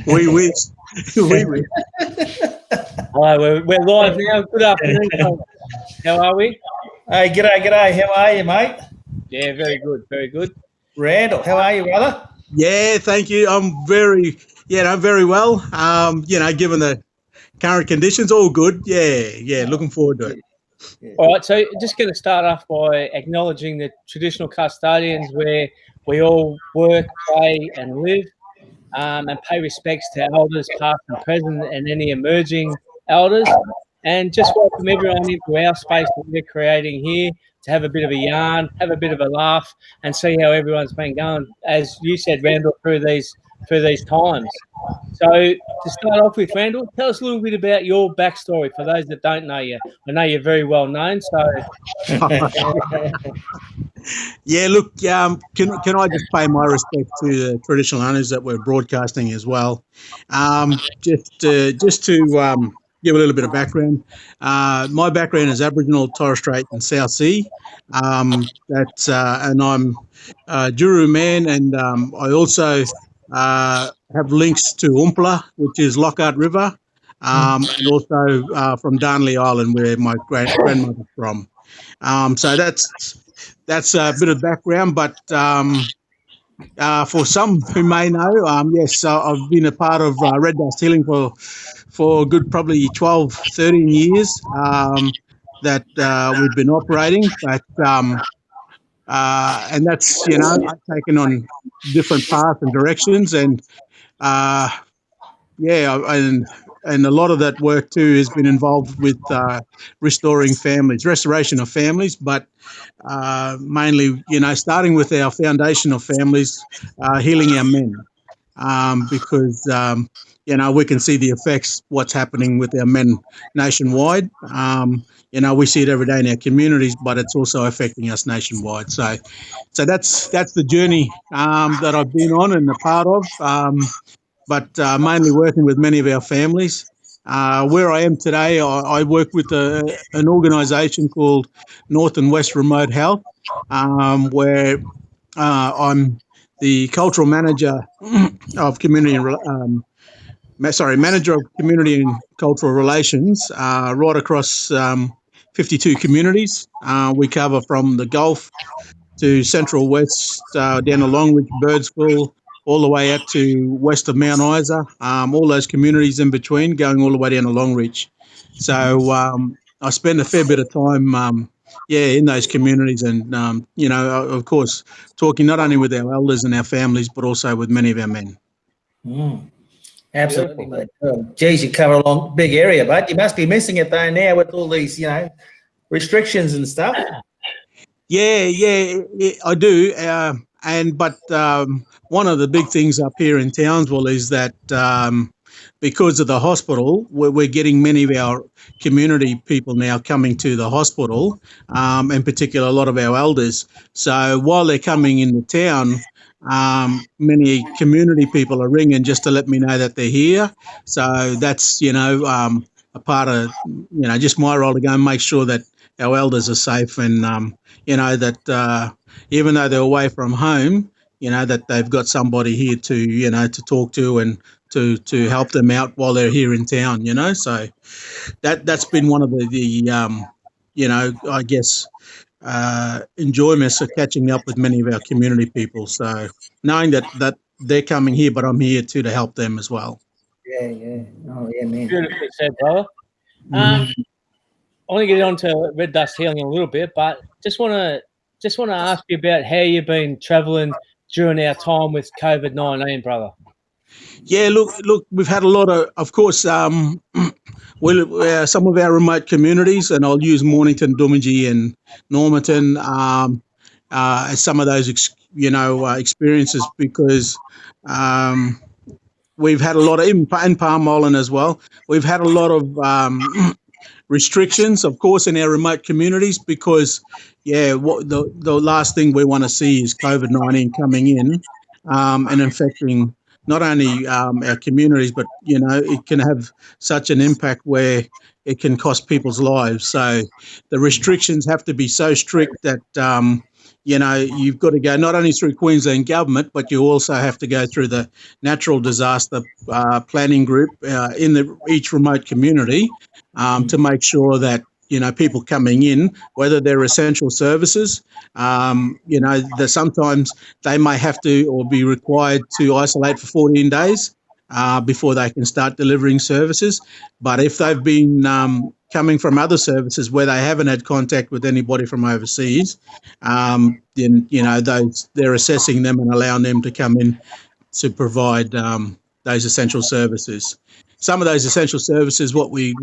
We wish. We wish. Hi, we're live now. Good afternoon. How are we? Hey, g'day. How are you, mate? Yeah, very good, very good. Randall, how are you, brother? Yeah, thank you. I'm very well. Given the current conditions, all good. Yeah. Looking forward to it. All right, so just going to start off by acknowledging the traditional custodians where we all work, play, and live, and pay respects to elders past and present and any emerging elders. And just welcome everyone into our space that we're creating here to have a bit of a yarn, have a bit of a laugh, and see how everyone's been going, as you said, Randall, through these times. So to start off with, Randall, tell us a little bit about your backstory for those that don't know you. I know you're very well known, so Yeah, look, can I just pay my respect to the traditional owners that we're broadcasting as well? Just to give a little bit of background. My background is Aboriginal, Torres Strait, and South Sea. And I'm a Juru man, and I also have links to Umpla, which is Lockhart River, and also from Darnley Island, where my grandmother's from. So that's a bit of background, but for some who may know, yes, I've been a part of Red Dust Healing for a good probably 12, 13 years that we've been operating, but and that's, I've taken on different paths and directions, and and a lot of that work too has been involved with restoration of families, but mainly, starting with our foundation of families, healing our men, because, we can see the effects, what's happening with our men nationwide. We see it every day in our communities, but it's also affecting us nationwide. So that's the journey that I've been on and a part of. But mainly working with many of our families. Where I am today, I work with an organisation called North and West Remote Health, where I'm the cultural manager of manager of community and cultural relations, right across 52 communities. We cover from the Gulf to Central West, down to Longreach, Birdsville, all the way out to west of Mount Isa, all those communities in between, going all the way down to Longreach. So I spend a fair bit of time, in those communities, and of course, talking not only with our elders and our families, but also with many of our men. Absolutely, mate. Geez, you cover a long, big area, but you must be missing it though now with all these, restrictions and stuff. Yeah, I do. But one of the big things up here in Townsville is that because of the hospital, we're getting many of our community people now coming to the hospital, in particular a lot of our elders. So while they're coming into town, many community people are ringing just to let me know that they're here. So that's, a part of, just my role to go and make sure that our elders are safe, and that even though they're away from home, that they've got somebody here to to talk to and to help them out while they're here in town. So that's been one of the I guess enjoyments of catching up with many of our community people. So knowing that they're coming here, but I'm here too to help them as well. Yeah. Oh yeah, man. beautifully said, brother. I want to get on to Red Dust Healing a little bit, but just want to ask you about how you've been travelling during our time with COVID-19, brother. Yeah, look, we've had a lot of course, some of our remote communities, and I'll use Mornington, Doomadgee, and Normanton as some of those, experiences, because we've had a lot of, in Palm Island as well, we've had a lot of restrictions, of course, in our remote communities, because, what the last thing we want to see is COVID-19 coming in and infecting not only our communities, but, it can have such an impact where it can cost people's lives. So the restrictions have to be so strict that, you've got to go not only through Queensland government, but you also have to go through the natural disaster planning group in each remote community to make sure that people coming in, whether they're essential services, that sometimes they may have to or be required to isolate for 14 days before they can start delivering services. But if they've been coming from other services where they haven't had contact with anybody from overseas, then they're assessing them and allowing them to come in to provide those essential services. Some of those essential services, what we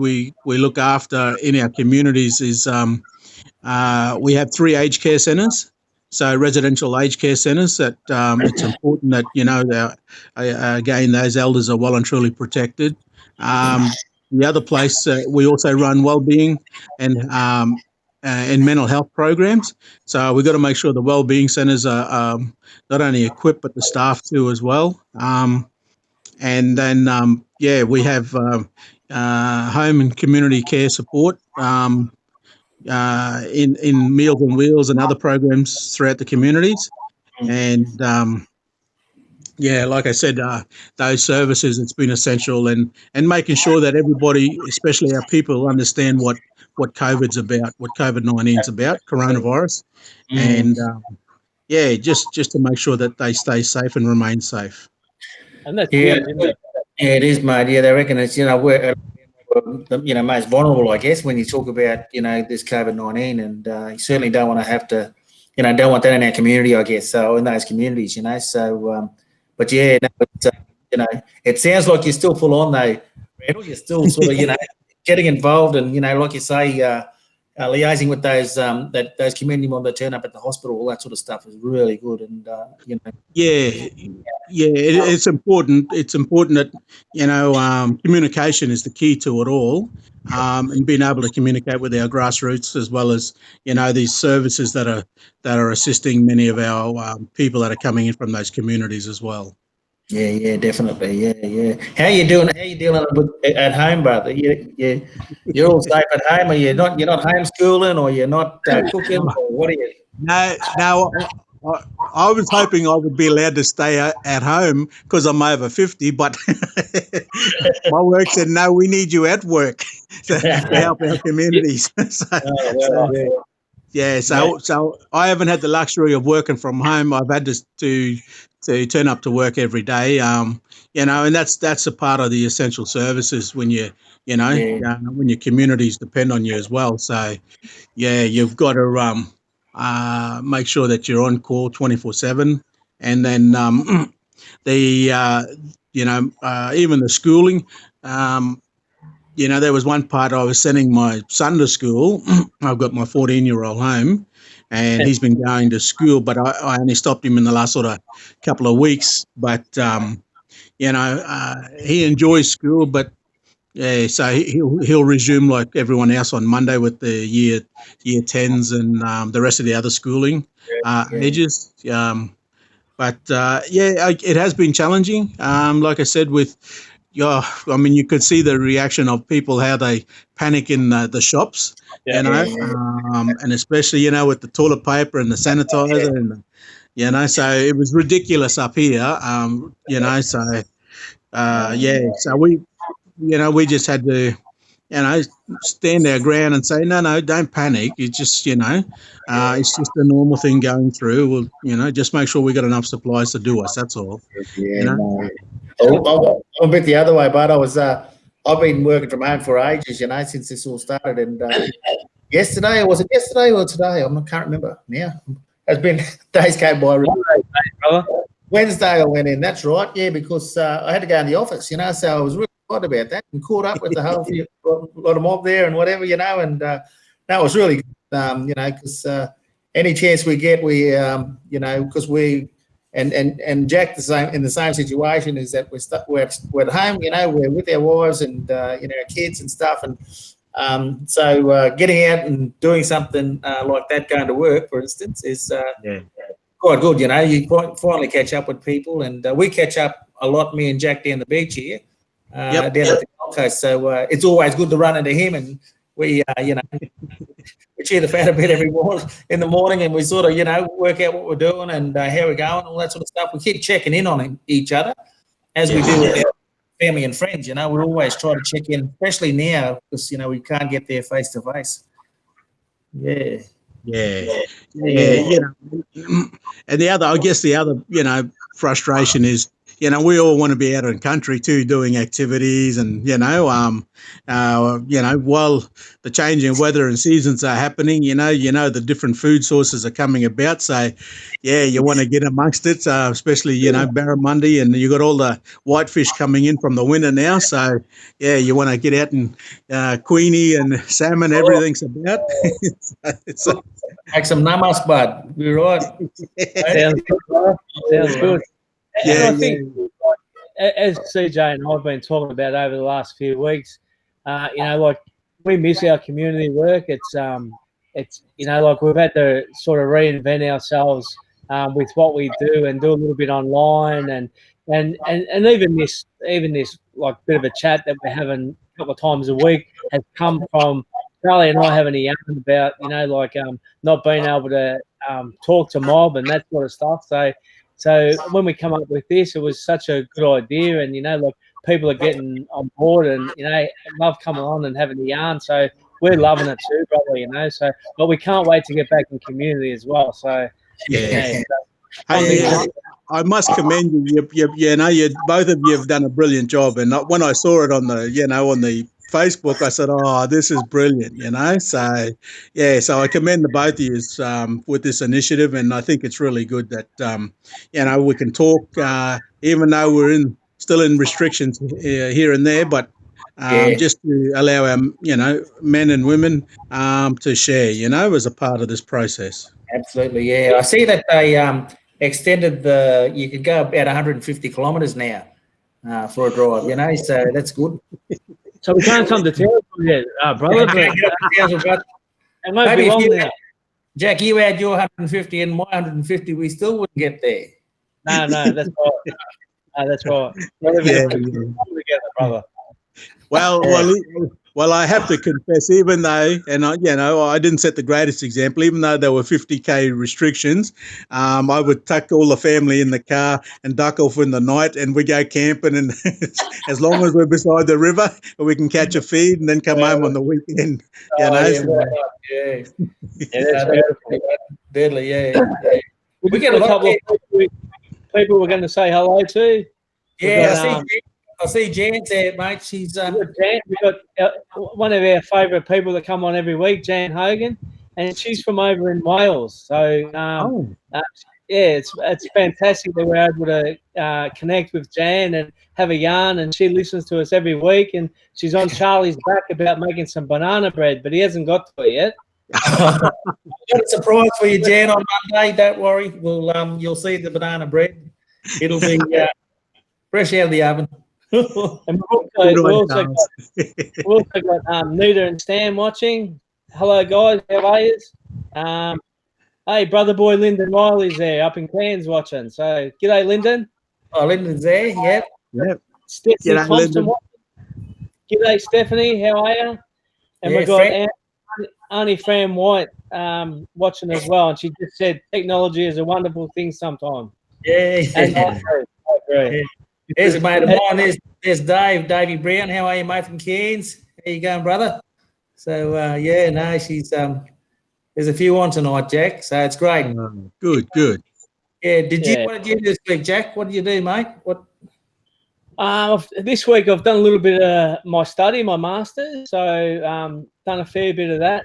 look after in our communities is we have 3 aged care centres, so residential aged care centres. That it's important that again those elders are well and truly protected. The other place we also run wellbeing and mental health programs. So we've got to make sure the wellbeing centres are not only equipped but the staff too as well. And then we have home and community care support. In Meals on Wheels and other programs throughout the communities. And like I said, those services, it's been essential, and making sure that everybody, especially our people, understand what COVID's about, what COVID-19's about, coronavirus, and just to make sure that they stay safe and remain safe. And that's huge, isn't it? Yeah, it is, mate. Yeah, they reckon it's we're most vulnerable, I guess, when you talk about this COVID-19, and you certainly don't want to have to, don't want that in our community, I guess. So in those communities, So, but yeah, it sounds like you're still full on though, Randall. You're still sort of getting involved, and like you say, liaising with those those community members that turn up at the hospital, all that sort of stuff is really good, and it's important. It's important that communication is the key to it all, and being able to communicate with our grassroots as well as these services that are assisting many of our people that are coming in from those communities as well. Yeah, definitely. Yeah. How you doing? How you dealing at home, brother? You're all safe at home, or you're not homeschooling, or you're not cooking, or what are you? No. I was hoping I would be allowed to stay at home because I'm over 50, but my work said, no, we need you at work to help our communities. So I haven't had the luxury of working from home. I've had to turn up to work every day, and that's a part of the essential services when when your communities depend on you as well. So, you've got to make sure that you're on call 24/7, and then even the schooling. There was one part I was sending my son to school. I've got my 14-year-old home, and he's been going to school, but I only stopped him in the last sort of couple of weeks. But he enjoys school, but so he'll resume like everyone else on Monday with the year 10s and the rest of the other schooling ages. But it has been challenging. Like I said, you could see the reaction of people, how they panic in the shops, and especially with the toilet paper and the sanitizer and so it was ridiculous up here. So we just had to stand our ground and say, no, don't panic. It's just it's just a normal thing going through. We'll just make sure we got enough supplies to do us. That's all. I'm a bit the other way, but I've been working from home for ages, since this all started. And yesterday, was it yesterday or today? I can't remember now. It's been days came by. Wednesday I went in. That's right. Yeah, because I had to go in the office, so I was really excited about that and caught up with the whole lot of mob there and whatever, and that was really good, because any chance we get, we, because we. And Jack in the same situation is that we're at home, we're with our wives and our kids and stuff, and so getting out and doing something like that, going to work, for instance, is quite good. You finally catch up with people, and we catch up a lot. Me and Jack down the beach here, down at the Gold Coast. So it's always good to run into him, and we cheer the fat a bit every morning in the morning, and we sort of, work out what we're doing and how we're going, all that sort of stuff. We keep checking in on each other as we do with our family and friends. We always try to check in, especially now because we can't get there face to face. Yeah. And the other, I guess, the other, frustration is, we all want to be out in country too, doing activities, and while the changing weather and seasons are happening, the different food sources are coming about. So, you want to get amongst it, especially barramundi, and you got all the whitefish coming in from the winter now. So, you want to get out and queenie and salmon, everything's about. Like some namas, bud. We're right. Sounds good. Sounds good. And I think, as CJ and I've been talking about over the last few weeks, like we miss our community work. It's like we've had to sort of reinvent ourselves with what we do and do a little bit online and even this like bit of a chat that we're having a couple of times a week has come from Charlie and I having a yarn about not being able to talk to mob and that sort of stuff. So when we come up with this, it was such a good idea, and like people are getting on board, and love coming on and having the yarn. So we're loving it too, brother. So but we can't wait to get back in community as well. So I must commend you. You both of you have done a brilliant job. And when I saw it on the, on the Facebook, I said, "Oh, this is brilliant." So so I commend the both of you with this initiative, and I think it's really good that we can talk, even though we're still in restrictions here and there, but just to allow our men and women to share, as a part of this process. Absolutely, yeah. I see that they extended you could go about 150 kilometres now for a drive, so that's good. So we can't come to Townsville yet, brother. But it won't be long now. Jack, you had your 150 and my 150, we still wouldn't get there. No, that's right. That's right. Together, brother. Well, I have to confess, even though, and I didn't set the greatest example, even though there were 50K restrictions, I would tuck all the family in the car and duck off in the night, and we go camping, and as long as we're beside the river, we can catch a feed and then come home on the weekend. That's deadly, We get a couple of people we're going to say hello to. I see Jan's there, mate. She's we've got one of our favourite people that come on every week, Jan Hogan, and she's from over in Wales. So it's fantastic that we're able to connect with Jan and have a yarn, and she listens to us every week, and she's on Charlie's back about making some banana bread, but he hasn't got to it yet. Got a surprise for you, Jan, on Monday. Don't worry. You'll see the banana bread. It'll be fresh out of the oven. And we've also got Nita and Stan watching. Hello, guys. How are you? Hey, brother boy Lyndon Riley's there up in Cairns watching. So, g'day, Lyndon. Oh, Lyndon's there. Yep. Stephanie Thompson watching. G'day, Stephanie. How are you? And we've got Auntie Fran White watching as well. And she just said technology is a wonderful thing sometimes. And I agree. There's a mate of mine. There's Davey Brown. How are you, mate, from Cairns? How you going, brother? So, she's there's a few on tonight, Jack. So it's great. Good. Yeah. What did you do this week, Jack? What did you do, mate? What? This week I've done a little bit of my study, my master's. So done a fair bit of that.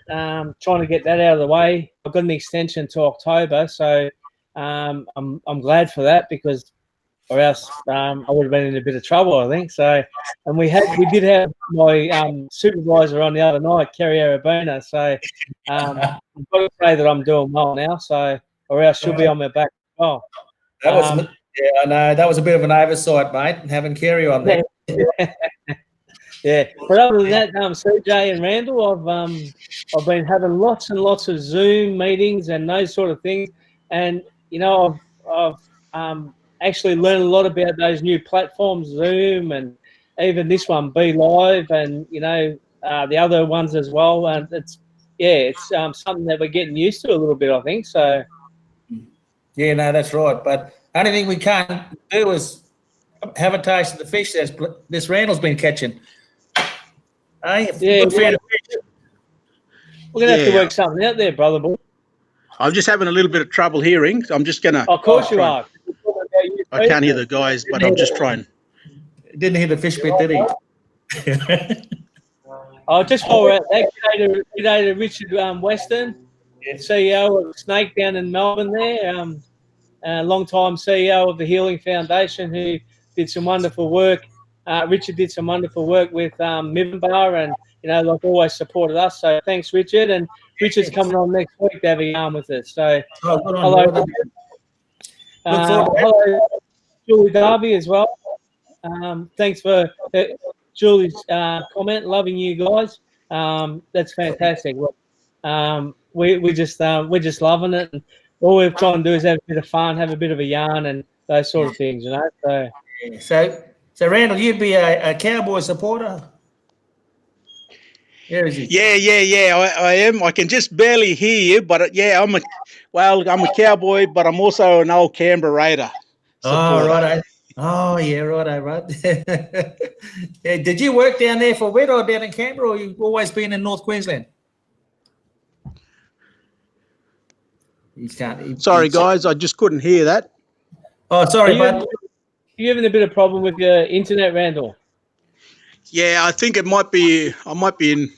Trying to get that out of the way. I've got an extension to October, so I'm glad for that because. Or else I would have been in a bit of trouble, I think. So, and we did have my supervisor on the other night, Kerry Arabina. So, I've got to say that I'm doing well now. So, or else she'll be on my back as well. I know that was a bit of an oversight, mate, having Kerry on there. Yeah, but other than that, CJ and Randal, I've been having lots and lots of Zoom meetings and those sort of things, and I've actually learned a lot about those new platforms, Zoom, and even this one, Be Live, and the other ones as well. And it's something that we're getting used to a little bit, I think. So Yeah, no, that's right. But only thing we can't do is have a taste of the fish that this Randall's been catching. Hey, Yeah, good fan of fish. we're gonna have to Yeah. work something out there, brother. Boy. I'm just having a little bit of trouble hearing. So I'm just going to Of course you try. are. I can't hear the guys, but I'm just trying. Didn't hear the fish bit, did he? Oh, just while we're at that, g'day to Richard Weston, CEO of Snake down in Melbourne there, long-time CEO of the Healing Foundation, who did some wonderful work. Richard did some wonderful work with Mivimbar and, like always supported us. So thanks, Richard. And Richard's coming on next week to have a yarn with us. So Oh, good on hello, you. Look forward to it. hello, Julie Darby as well. Thanks for Julie's comment. Loving you guys. That's fantastic. We're just loving it. And all we're trying to do is have a bit of fun, have a bit of a yarn, and those sort of things. So Randall, you'd be a Cowboy supporter? Where is he? Yeah. I am. I can just barely hear you, but yeah, I'm a Cowboy, but I'm also an old Canberra Raider supporter. Oh, right. Oh, yeah, right. Yeah, did you work down there for a bit or down in Canberra, or you've always been in North Queensland? Sorry, guys, I just couldn't hear that. Oh, sorry, bud. You having a bit of problem with your internet, Randall? Yeah, I think it might be. I might be in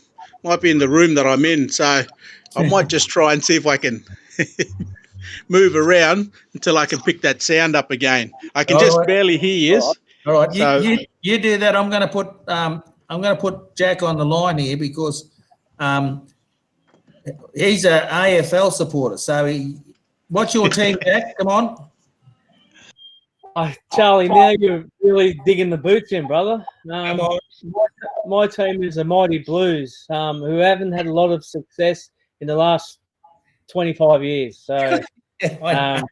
the room that I'm in, so I might just try and see if I can move around until I can pick that sound up again. I can just barely hear you. All right, So, you do that. I'm going to put Jack on the line here because he's a AFL supporter. So what's your team, Jack? Come on. Charlie, now you're really digging the boots in, brother. Come on. My team is the Mighty Blues, who haven't had a lot of success in the last 25 years. So I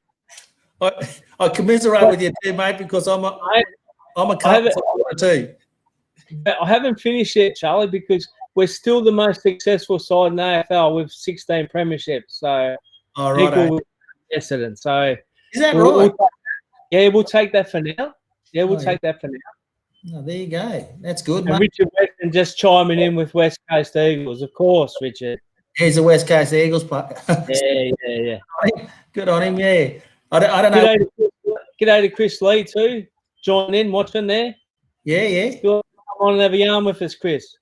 commiserate with you too, mate, because I'm a Carlton supporter too. I haven't finished yet, Charlie, because we're still the most successful side in the AFL with 16 premierships. So equal with Essendon. So is that right? We'll take that for now. Yeah, we'll take that for now. Oh, there you go. That's good, and mate. Richard Weston just chiming in with West Coast Eagles, of course, Richard. He's a West Coast Eagles player. Yeah. Good on him, yeah. I don't know. G'day to Chris Lee too. Join in, watching there. Yeah. Come on and have a yarn with us, Chris.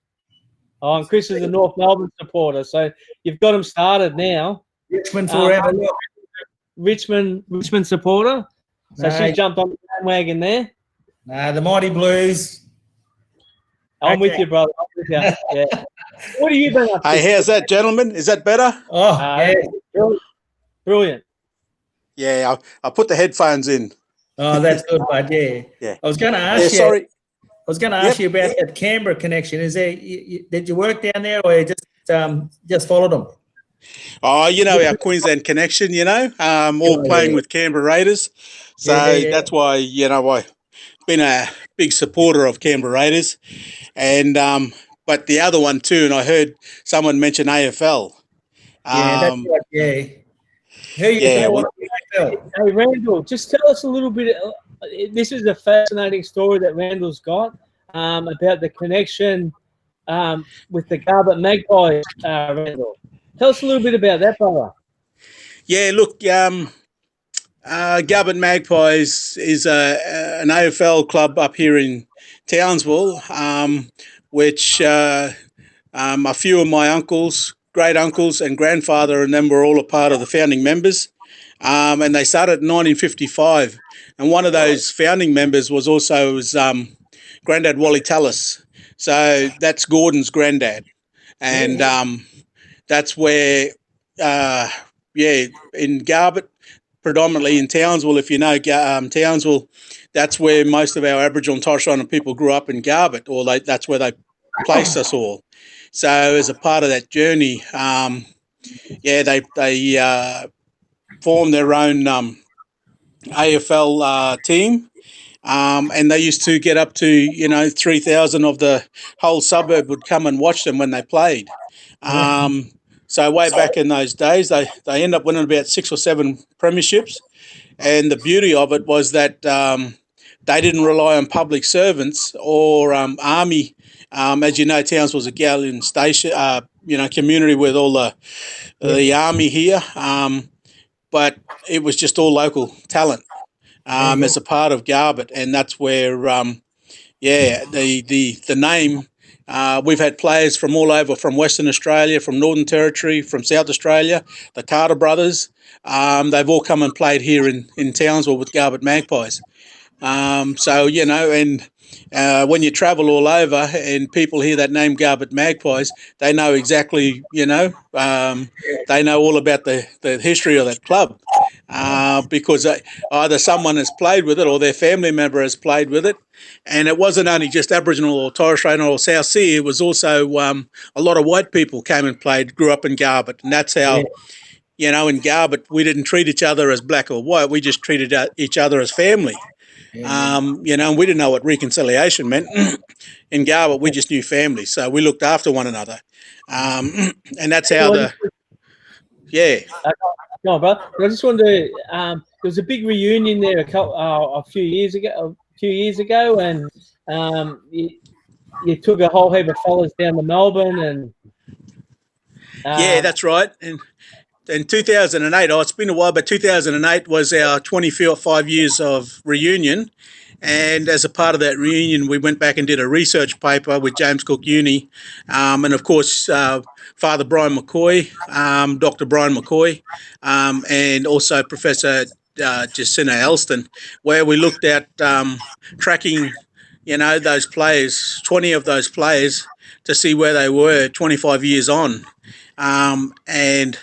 Oh, and Chris is a North Melbourne supporter, so you've got him started now. Richmond forever. Richmond supporter. So she jumped on the bandwagon there. Nah, the Mighty Blues. I'm with you, brother. I'm with you. Yeah. What are you been up to? Hey, how's that, gentlemen? Is that better? Oh, yeah. Brilliant. Yeah, I put the headphones in. Oh, that's good, bud. Yeah. I was going to ask you. Sorry. I was going to ask you about that Canberra connection. Is there? Did you work down there, or you just followed them? Oh, our Queensland connection. All playing with Canberra Raiders, so that's why I've been a big supporter of Canberra Raiders, and but the other one too. And I heard someone mention AFL. That's right. Yeah. Who you AFL? Hey, Randall, just tell us a little bit. This is a fascinating story that Randall's got about the connection with the Garbutt Magpies, Randall. Tell us a little bit about that, brother. Yeah, look, Garbutt Magpies is an AFL club up here in Townsville, which a few of my uncles, great uncles and grandfather and them were all a part of the founding members. And they started in 1955. And one of those founding members was also Grandad Wally Tallis. So that's Gordon's granddad. And that's where, in Garbutt, predominantly in Townsville, if you know Townsville, that's where most of our Aboriginal and Torres Strait Islander people grew up in Garbutt, or that's where they placed us all. So as a part of that journey, they formed their own AFL team, and they used to get up to 3,000 of the whole suburb would come and watch them when they played. So way back in those days, they end up winning about 6 or 7 premierships. And the beauty of it was that they didn't rely on public servants or army. As you know, Townsville was a galleon station, community with all the army here. But it was just all local talent as a part of Garbett, and that's where the name. We've had players from all over, from Western Australia, from Northern Territory, from South Australia, the Carter brothers. They've all come and played here in Townsville with Garbett Magpies. And when you travel all over and people hear that name Garbett Magpies, they know exactly, they know all about the history of that club because either someone has played with it or their family member has played with it. And it wasn't only just Aboriginal or Torres Strait or South Sea, it was also a lot of white people came and played, grew up in Garbett. And that's how, in Garbett, we didn't treat each other as black or white. We just treated each other as family. And we didn't know what reconciliation meant. In Garbett, we just knew family. So we looked after one another. And that's how No, brother. I just wanted to. There was a big reunion there a few years ago, and you took a whole heap of fellas down to Melbourne, and that's right. And in 2008, it's been a while, but 2008 was our 25 years of reunion. And as a part of that reunion, we went back and did a research paper with James Cook Uni, and of course, Father Brian McCoy, Dr. Brian McCoy, and also Professor Jacinta Elston, where we looked at tracking, those players, 20 of those players, to see where they were 25 years on. And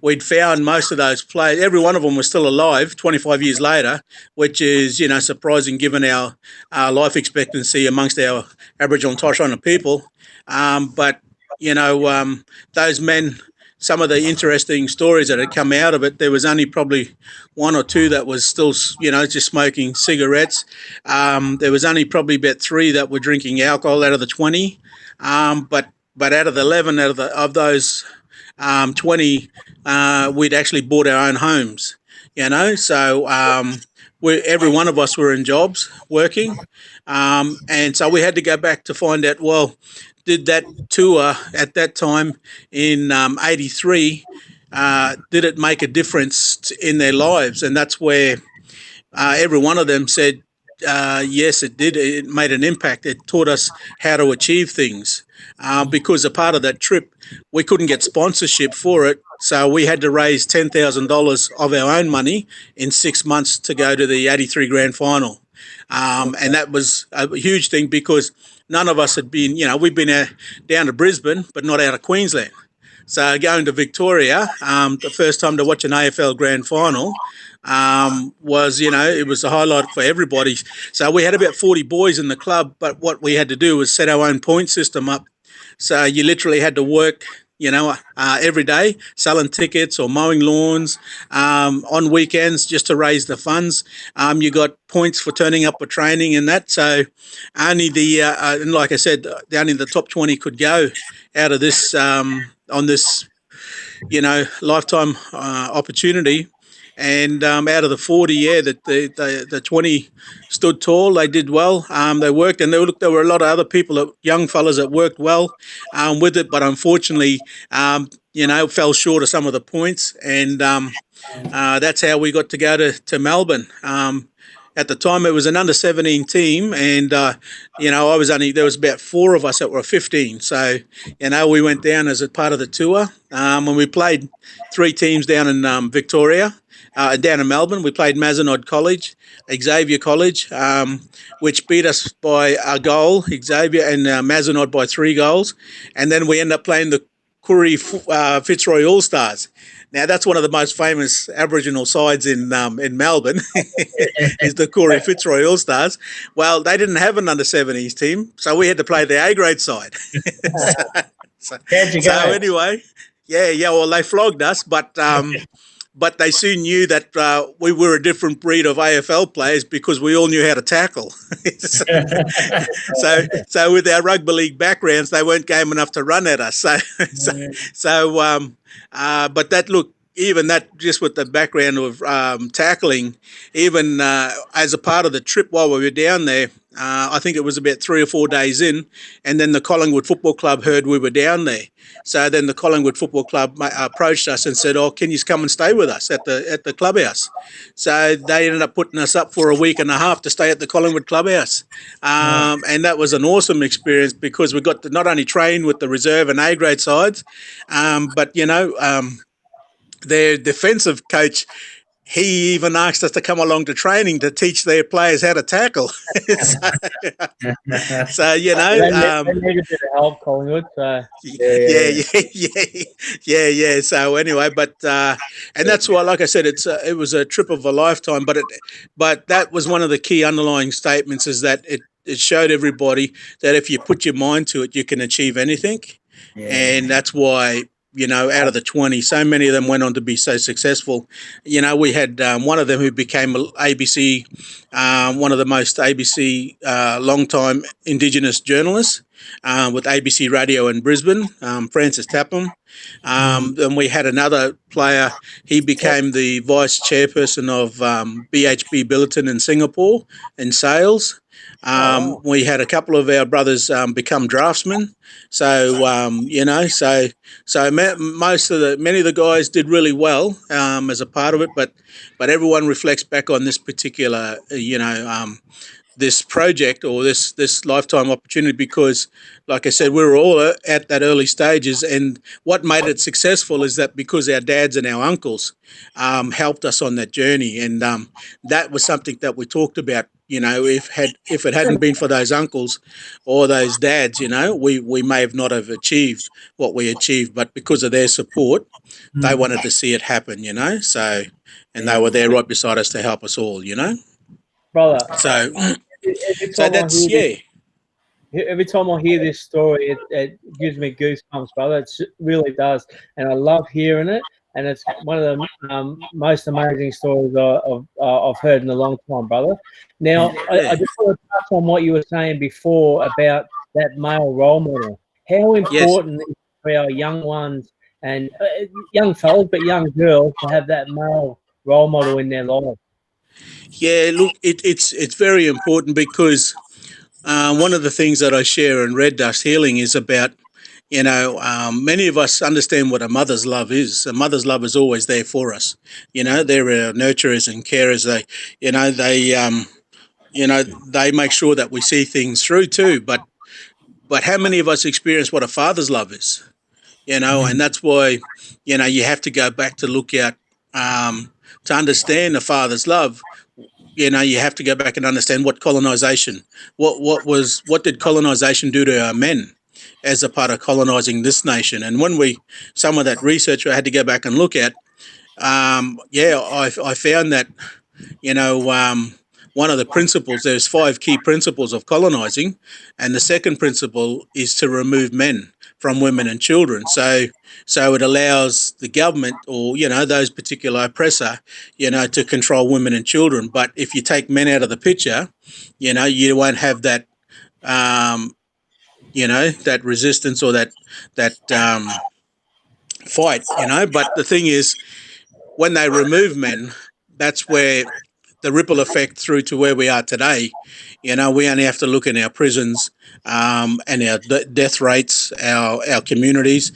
we'd found most of those players, every one of them was still alive 25 years later, which is, surprising given our life expectancy amongst our Aboriginal and Torres Strait Islander people. But those men, some of the interesting stories that had come out of it, there was only probably 1 or 2 that was still, just smoking cigarettes. There was only probably about 3 that were drinking alcohol out of the 20. But out of the 11 of those 20, we'd actually bought our own homes, so every one of us were in jobs working, and so we had to go back to find out, well, did that tour at that time in 83, did it make a difference in their lives? And that's where every one of them said, yes, it did. It made an impact. It taught us how to achieve things. Because a part of that trip, we couldn't get sponsorship for it. So we had to raise $10,000 of our own money in 6 months to go to the 83 grand final. And that was a huge thing because none of us had been, we've been down to Brisbane, but not out of Queensland. So going to Victoria, the first time to watch an AFL grand final, was, it was a highlight for everybody. So we had about 40 boys in the club, but what we had to do was set our own point system up. So you literally had to work, every day, selling tickets or mowing lawns, on weekends just to raise the funds. You got points for turning up for training and that. So only and like I said, only the top 20 could go out of this, on this, lifetime opportunity. And out of the 40, the 20 stood tall. They did well. They worked, and there were a lot of other people, young fellas, that worked well with it, but unfortunately, fell short of some of the points. And that's how we got to go to Melbourne. At the time, it was an under-17 team, and there was about 4 of us that were 15. So, we went down as a part of the tour, and we played 3 teams down in Victoria. Down in Melbourne, we played Mazenod College, Xavier College, which beat us by a goal, Xavier, and Mazenod by 3 goals. And then we ended up playing the Koori Fitzroy All-Stars. Now, that's one of the most famous Aboriginal sides in Melbourne, is the Koori Fitzroy All-Stars. Well, they didn't have an under-17s team, so we had to play the A-grade side. So anyway, well, they flogged us, but... but they soon knew that we were a different breed of AFL players because we all knew how to tackle. So with our rugby league backgrounds, they weren't game enough to run at us. But that look. Even that, just with the background of tackling, even as a part of the trip while we were down there, I think it was about 3 or 4 days in, and then the Collingwood Football Club heard we were down there. So then the Collingwood Football Club approached us and said, "Oh, can you come and stay with us at the clubhouse?" So they ended up putting us up for a week and a half to stay at the Collingwood clubhouse, and that was an awesome experience because we got to not only train with the reserve and A grade sides, but their defensive coach, he even asked us to come along to training to teach their players how to tackle. so They need a bit of help, Collingwood. So yeah. So anyway, but and that's why, like I said, it was a trip of a lifetime. But that was one of the key underlying statements, is that it showed everybody that if you put your mind to it, you can achieve anything, and that's why. Out of the 20, so many of them went on to be so successful. We had one of them who became ABC, one of the most ABC long-time Indigenous journalists with ABC Radio in Brisbane, Francis Tapham. Then we had another player. He became the vice chairperson of BHP Billiton in Singapore in sales. We had a couple of our brothers become draftsmen. So many of the guys did really well as a part of it, but everyone reflects back on this particular this project or this lifetime opportunity because, like I said, we were all at that early stages, and what made it successful is that because our dads and our uncles helped us on that journey, and that was something that we talked about. If it hadn't been for those uncles or those dads, we may have not have achieved what we achieved, but because of their support, they wanted to see it happen. So, and they were there right beside us to help us all. brother, So, every every time I hear this story, it gives me goosebumps, brother. It really does, and I love hearing it. And it's one of the most amazing stories I've heard in a long time, brother. Now, I just want to touch on what you were saying before about that male role model. How important is it for our young ones and young fellas, but young girls, to have that male role model in their life? Yeah, look, it's very important because one of the things that I share in Red Dust Healing is about, many of us understand what a mother's love is. A mother's love is always there for us. They're our nurturers and carers. They make sure that we see things through too. But how many of us experience what a father's love is? And that's why, you have to go back to look at to understand a father's love. You have to go back and understand what colonisation, what did colonisation do to our men as a part of colonising this nation? And some of that research I had to go back and look at, I found that, one of the principles, there's 5 key principles of colonising, and the second principle is to remove men from women and children. So it allows the government or, those particular oppressor, to control women and children. But if you take men out of the picture, you won't have that, that resistance or that fight, But the thing is, when they remove men, that's where the ripple effect through to where we are today. We only have to look in our prisons and our death rates, our communities,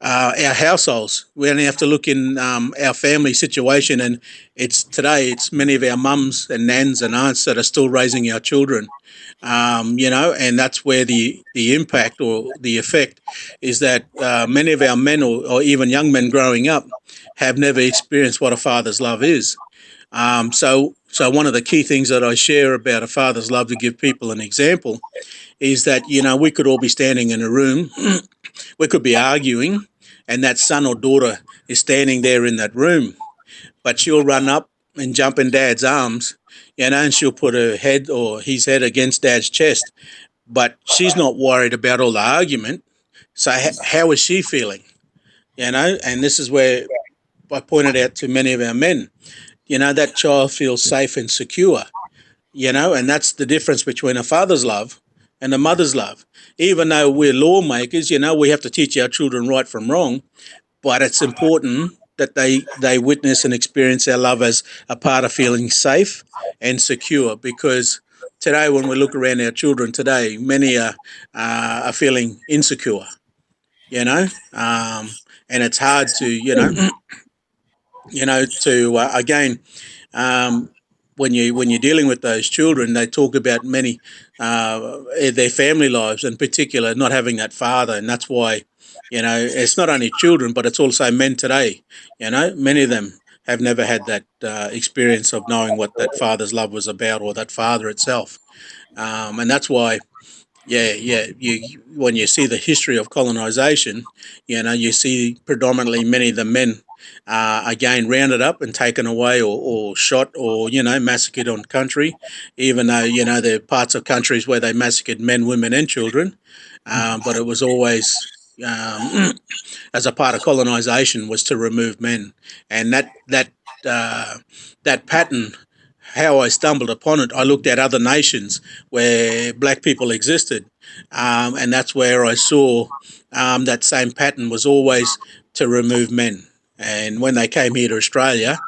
our households. We only have to look in our family situation, and it's many of our mums and nans and aunts that are still raising our children. And that's where the impact or the effect is that many of our men or even young men growing up have never experienced what a father's love is. So one of the key things that I share about a father's love, to give people an example, is that, we could all be standing in a room, we could be arguing, and that son or daughter is standing there in that room, but she'll run up and jump in dad's arms, and she'll put her head or his head against dad's chest, but she's not worried about all the argument. So how is she feeling? And this is where I pointed out to many of our men, that child feels safe and secure, and that's the difference between a father's love and a mother's love. Even though we're lawmakers, we have to teach our children right from wrong, but it's important that they witness and experience our love as a part of feeling safe and secure. Because today, when we look around our children today, many are feeling insecure, and it's hard to again, um, when you're dealing with those children, they talk about many their family lives, in particular, not having that father, and that's why it's not only children, but it's also men today. Many of them have never had that experience of knowing what that father's love was about, or that father itself, and that's why. Yeah, yeah. When you see the history of colonization, you see predominantly many of the men again rounded up and taken away, or shot, or massacred on country, even though there are parts of countries where they massacred men, women, and children, but it was always as a part of colonization was to remove men, and uh, that pattern. How I stumbled upon it, I looked at other nations where black people existed, and that's where I saw that same pattern was always to remove men. And when they came here to Australia,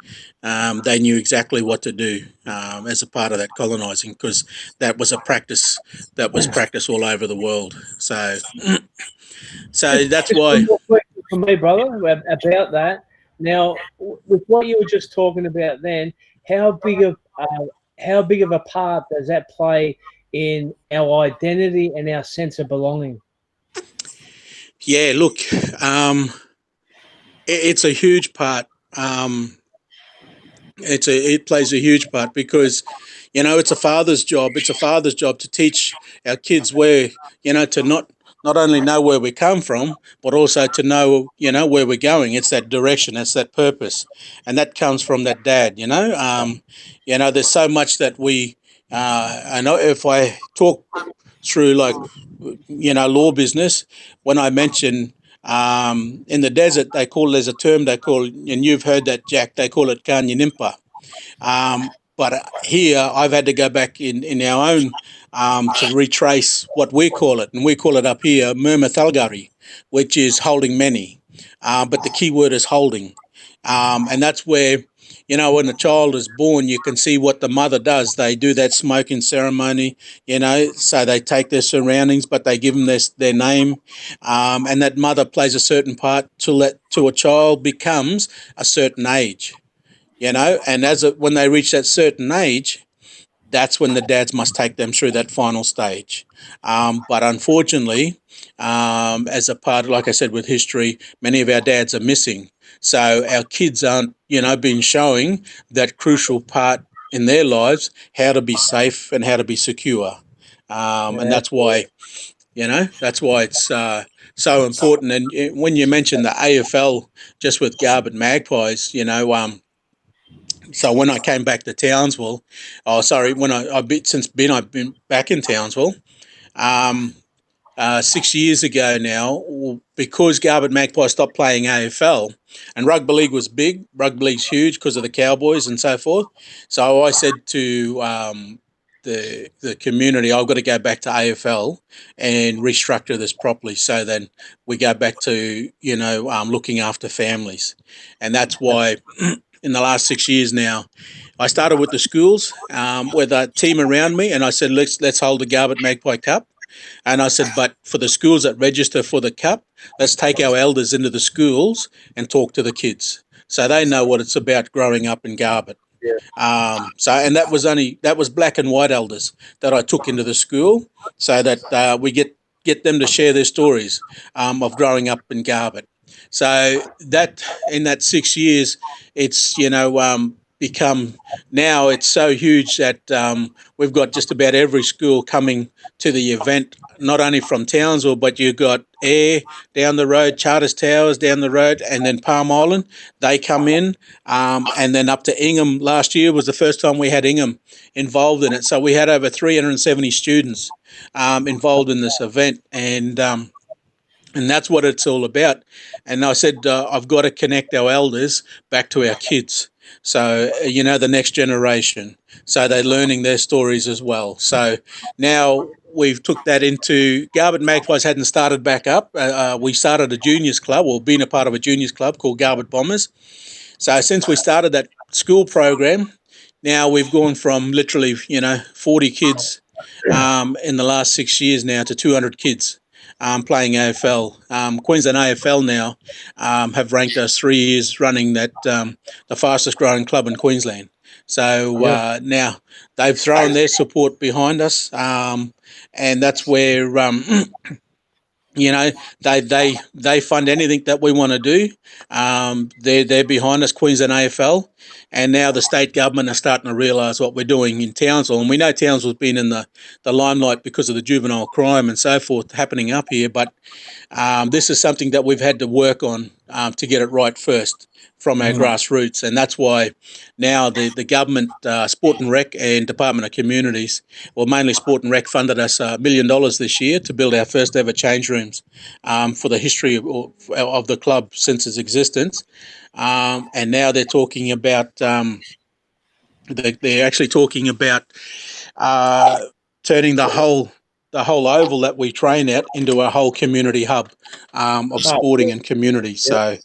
they knew exactly what to do as a part of that colonising, because that was a practice that was practiced all over the world. So, that's Just one why. more question from me, brother, about that. Now, with what you were just talking about, then, how big of a part does that play in our identity and our sense of belonging? Yeah, look, it's a huge part. It plays a huge part, because it's a father's job. It's a father's job to teach our kids where to not only know where we come from, but also to know where we're going. It's that direction. It's that purpose, and that comes from that dad. There's so much that we. I know if I talk through, like, law business, when I mention in the desert, there's a term they call, and you've heard that, Jack, they call it Kanyanimpa. But here I've had to go back in our own to retrace what we call it, and we call it up here Murmathalgari, which is holding many. But the key word is holding. And that's where, when a child is born, you can see what the mother does. They do that smoking ceremony, so they take their surroundings, but they give them their name. And that mother plays a certain part till a child becomes a certain age, and when they reach that certain age, that's when the dads must take them through that final stage. But unfortunately, as a part, like I said, with history, many of our dads are missing. So our kids aren't, been showing that crucial part in their lives, how to be safe and how to be secure. And that's why it's so important. And when you mention the AFL, just with Garbutt Magpies, so when I came back to Townsville, when I've been back in Townsville, um, 6 years ago now, because Garbutt Magpie stopped playing AFL, and rugby league was big. Rugby league's huge because of the Cowboys and so forth. So I said to the community, I've got to go back to AFL and restructure this properly, so then we go back to looking after families, and that's why. In the last 6 years now, I started with the schools with a team around me, and I said, let's hold the Garbutt Magpie Cup. And I said, but for the schools that register for the cup, let's take our elders into the schools and talk to the kids, so they know what it's about growing up in Garbutt. And that was black and white elders that I took into the school, so that we get them to share their stories of growing up in Garbutt. So that in that 6 years, it's become, now it's so huge that we've got just about every school coming to the event, not only from Townsville, but you've got Ayr down the road, Charters Towers down the road, and then Palm Island. They come in, and then up to Ingham. Last year was the first time we had Ingham involved in it. So we had over 370 students involved in this event, and And that's what it's all about. And I said, I've got to connect our elders back to our kids. So, the next generation. So they're learning their stories as well. So now we've took that into Garbutt Magpies hadn't started back up. We started a juniors club, or been a part of a juniors club called Garbutt Bombers. So since we started that school program, now we've gone from literally, 40 kids in the last 6 years now to 200 kids playing AFL. Queensland AFL now have ranked us 3 years running that the fastest growing club in Queensland. So now they've thrown their support behind us, and that's where they fund anything that we want to do. They're behind us, Queensland AFL, and now the state government are starting to realise what we're doing in Townsville. And we know Townsville's been in the limelight because of the juvenile crime and so forth happening up here, but this is something that we've had to work on to get it right first from our grassroots, and that's why now the government, Sport and Rec and Department of Communities, well, mainly Sport and Rec, funded us $1 million this year to build our first ever change rooms for the history of the club since its existence, and now they're talking about they're actually talking about turning the whole oval that we train at into a whole community hub of sporting and community. So,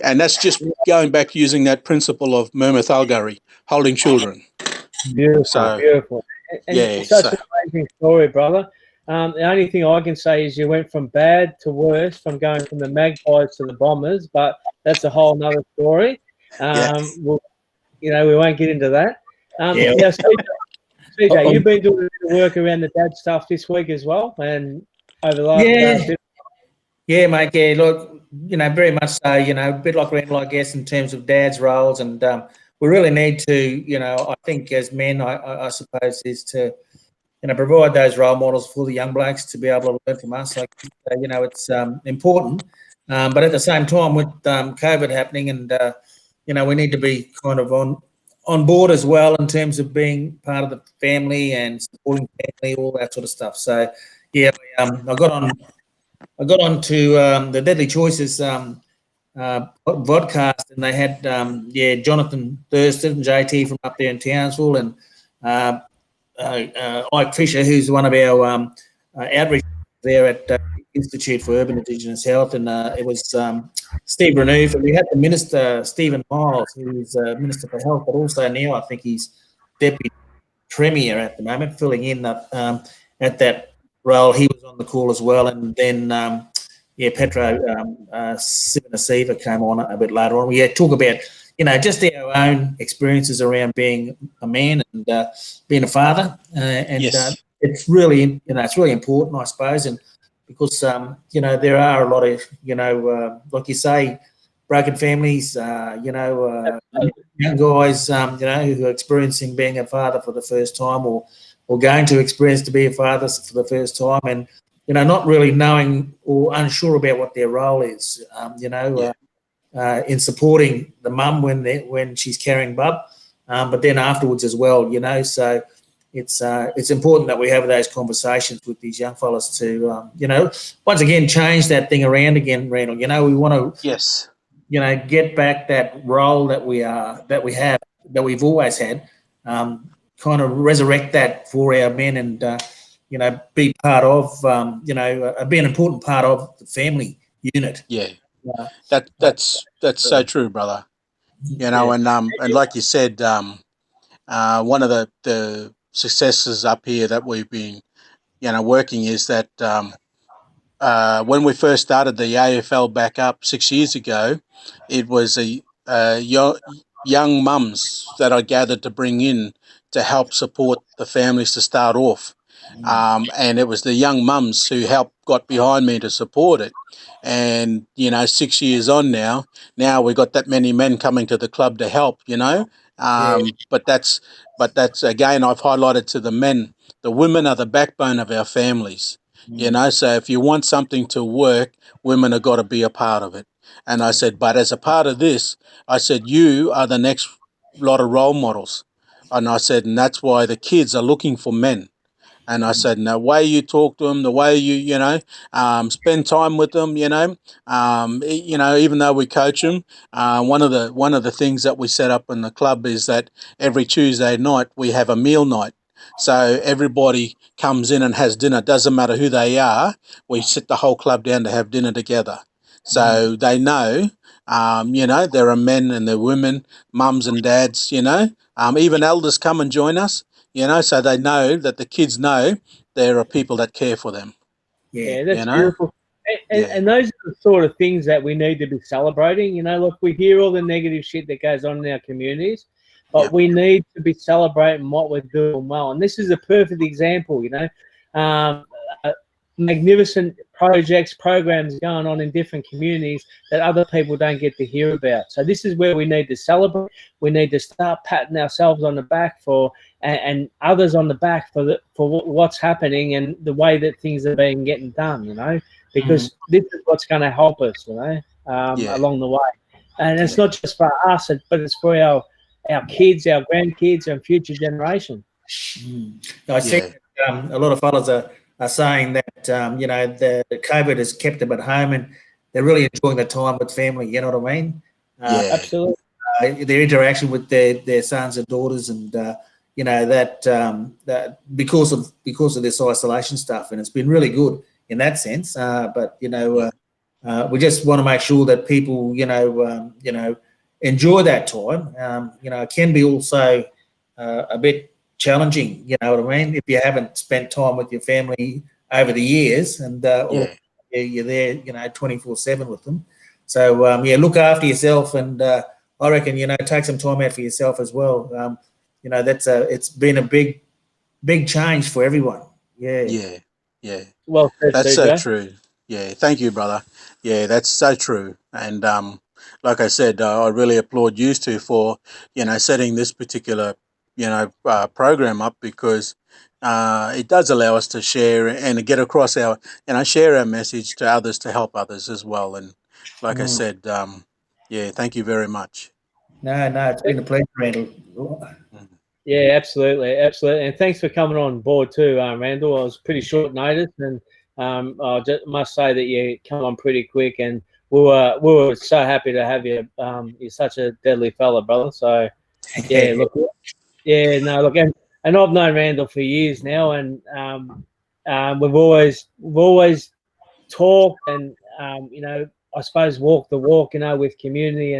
and that's just going back using that principle of Murmur holding children. Beautiful, beautiful. And yeah, it's such an amazing story, brother. The only thing I can say is you went from bad to worse, from going from the Magpies to the Bombers, but that's a whole nother story. We won't get into that. Now, CJ, you've been doing a bit of work around the dad stuff this week as well, and over the last bit. Yeah, mate. Yeah, look, very much so. A bit like Randal, I guess, in terms of dad's roles, and we really need to, I think, as men, I suppose, is to, provide those role models for the young blokes to be able to learn from us. Like, it's important, but at the same time, with COVID happening, and we need to be kind of on board as well in terms of being part of the family and supporting family, all that sort of stuff. So, yeah, I got on to the Deadly Choices vodcast, and they had Jonathan Thurston and JT from up there in Townsville, and Ike Fisher, who's one of our outreach there at Institute for Urban Indigenous Health, and it was Steve Renouf, and we had the Minister Stephen Miles, who's Minister for Health, but also now I think he's Deputy Premier at the moment, filling in at that role. He was on the call as well, and then Petro Sivanasiva came on a bit later on. We talk about just our own experiences around being a man and being a father, it's really it's really important, I suppose, and because there are a lot of like you say, broken families, young guys, who are experiencing being a father for the first time, or going to experience to be a father for the first time, and not really knowing or unsure about what their role is, in supporting the mum when she's carrying bub, but then afterwards as well, so it's important that we have those conversations with these young fellas to, once again, change that thing around again, Randall. We want to, get back that role that we've always had, kind of resurrect that for our men and, be part of, be an important part of the family unit. Yeah. That's so true, brother. And like you said, one of the successes up here that we've been, working is that when we first started the AFL back up 6 years ago, it was young mums that I gathered to bring in to help support the families to start off. And it was the young mums who got behind me to support it. And, 6 years on now we've got that many men coming to the club to help, but that's again, I've highlighted to the men, the women are the backbone of our families, so if you want something to work, women have got to be a part of it. And I said, but as a part of this, I said, you are the next lot of role models. And I said, and that's why the kids are looking for men. And I said, the way you talk to them, the way spend time with them, even though we coach them, one of the things that we set up in the club is that every Tuesday night we have a meal night. So everybody comes in and has dinner. Doesn't matter who they are. We sit the whole club down to have dinner together. So they know, there are men and there are women, mums and dads, even elders come and join us, so they know that the kids know there are people that care for them. Yeah. Yeah, that's You know? beautiful. And those are the sort of things that we need to be celebrating. Look, we hear all the negative shit that goes on in our communities, but we need to be celebrating what we're doing well. And this is a perfect example, magnificent programs going on in different communities that other people don't get to hear about. So this is where we need to celebrate. We need to start patting ourselves on the back and others on the back for what's happening and the way that things are being getting done, because this is what's going to help us, along the way. And it's not just for us, but it's for our kids, our grandkids, and future generation. I see a lot of fellas are saying that, the COVID has kept them at home and they're really enjoying the time with family. You know what I mean? Absolutely. Their interaction with their sons and daughters, and that because of this isolation stuff, and it's been really good in that sense. But we just want to make sure that people enjoy that time. It can be also a bit challenging. You know what I mean? If you haven't spent time with your family over the years, and or you're there, 24/7 with them. So look after yourself, and I reckon take some time out for yourself as well. It's been a big change for everyone. Yeah. Well said, That's CJ. so true. Yeah, thank you, brother. Yeah, that's so true. And like I said, I really applaud you two for setting this particular program up, because it does allow us to share and get across our share our message to others, to help others as well. And like I said, thank you very much. No, it's been a pleasure, Randall. Yeah, absolutely. And thanks for coming on board too, Randall. I was pretty short notice, and I just must say that you come on pretty quick, and we were so happy to have you. You're such a deadly fella, brother. So look, and I've known Randall for years now, and we've always talked, and I suppose walk the walk, with community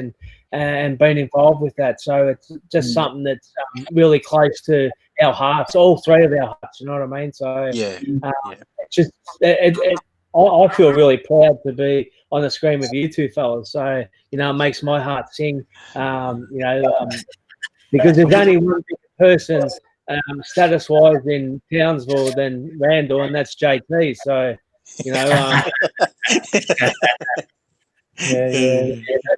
and being involved with that. So it's just something that's really close to our hearts, all three of our hearts. You know what I mean? So I feel really proud to be on the screen with you two fellas. So it makes my heart sing. Because there's only one person status-wise in Townsville than Randall, and that's JT. So